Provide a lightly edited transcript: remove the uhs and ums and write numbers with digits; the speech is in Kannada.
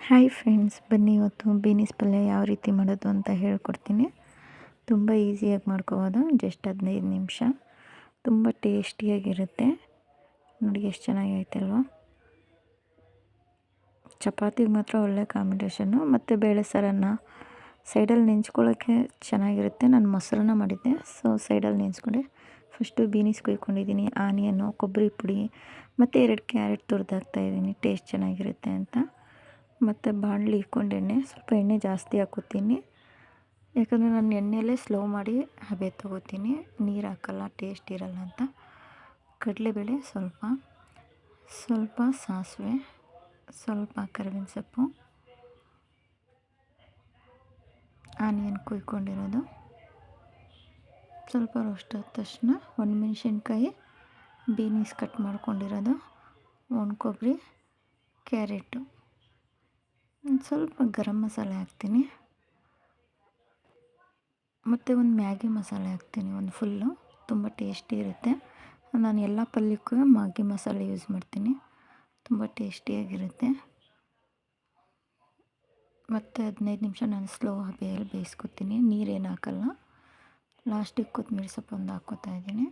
ಹಾಯ್ ಫ್ರೆಂಡ್ಸ್, ಬನ್ನಿ ಇವತ್ತು ಬೀನೀಸ್ ಪಲ್ಯ ಯಾವ ರೀತಿ ಮಾಡೋದು ಅಂತ ಹೇಳ್ಕೊಡ್ತೀನಿ. ತುಂಬ ಈಸಿಯಾಗಿ ಮಾಡ್ಕೋಬೋದು. ಜಸ್ಟ್ 15 ನಿಮಿಷ. ತುಂಬ ಟೇಸ್ಟಿಯಾಗಿರುತ್ತೆ. ನೋಡಿ ಎಷ್ಟು ಚೆನ್ನಾಗೈತೆ ಅಲ್ವಾ. ಚಪಾತಿಗೆ ಮಾತ್ರ ಒಳ್ಳೆ ಕಾಂಬಿನೇಷನ್ನು. ಮತ್ತು ಬೇಳೆ ಸಾರನ್ನು ಸೈಡಲ್ಲಿ ನೆಂಚ್ಕೊಳ್ಳೋಕ್ಕೆ ಚೆನ್ನಾಗಿರುತ್ತೆ. ನಾನು ಮೊಸರನ್ನ ಮಾಡಿದ್ದೆ, ಸೊ ಸೈಡಲ್ಲಿ ನೆಂಚ್ಕೊಂಡೆ. ಫಸ್ಟು ಬೀನೀಸ್ ಕುಯ್ಕೊಂಡಿದ್ದೀನಿ, ಆನಿಯನ್ನು, ಕೊಬ್ಬರಿ ಪುಡಿ ಮತ್ತು 2 ಕ್ಯಾರೆಟ್ ತುರಿದಾಕ್ತಾಯಿದ್ದೀನಿ, ಟೇಸ್ಟ್ ಚೆನ್ನಾಗಿರುತ್ತೆ ಅಂತ. ಮತ್ತು ಬಾಣಲಿ ಇಕ್ಕೊಂಡು ಸ್ವಲ್ಪ ಎಣ್ಣೆ ಜಾಸ್ತಿ ಹಾಕ್ಕೋತೀನಿ. ಯಾಕಂದರೆ ನಾನು ಎಣ್ಣೆಯಲ್ಲೇ ಸ್ಲೋ ಮಾಡಿ ಹಬೆ ತೊಗೋತೀನಿ, ನೀರು ಹಾಕಲ್ಲ, ಟೇಸ್ಟ್ ಇರಲ್ಲ ಅಂತ. ಕಡಲೆಬೇಳೆ ಸ್ವಲ್ಪ ಸಾಸಿವೆ, ಸ್ವಲ್ಪ ಕರಿಬೇವಿನ ಸೊಪ್ಪು, ಆನಿಯನ್ ಕುಯ್ಕೊಂಡಿರೋದು, ಸ್ವಲ್ಪ ರೋಸ್ಟ್ ಆದ ತಕ್ಷಣ ಮೆಣಸಿನ್ಕಾಯಿ, ಬೀನೀಸ್ ಕಟ್ ಮಾಡ್ಕೊಂಡಿರೋದು, ಒಣ ಕೊಬ್ಬರಿ, ಕ್ಯಾರೆಟು, ಸ್ವಲ್ಪ ಗರಂ ಮಸಾಲೆ ಹಾಕ್ತೀನಿ. ಮತ್ತು ಒಂದು ಮ್ಯಾಗಿ ಮಸಾಲೆ ಹಾಕ್ತೀನಿ, ಒಂದು ಫುಲ್ಲು. ತುಂಬ ಟೇಸ್ಟಿ ಇರುತ್ತೆ. ನಾನು ಎಲ್ಲ ಪಲ್ಯಕ್ಕೂ ಮ್ಯಾಗಿ ಮಸಾಲೆ ಯೂಸ್ ಮಾಡ್ತೀನಿ, ತುಂಬ ಟೇಸ್ಟಿಯಾಗಿರುತ್ತೆ. ಮತ್ತು 15 ನಿಮಿಷ ನಾನು ಸ್ಲೋ ಹಬೆಯಲ್ಲಿ ಬೇಯಿಸ್ಕೊತೀನಿ, ನೀರೇನು ಹಾಕಲ್ಲ. ಲಾಸ್ಟಿಗೆ ಕೊತ್ತಂಬರಿ ಸೊಪ್ಪು ಒಂದು ಹಾಕ್ಕೋತಾ ಇದ್ದೀನಿ.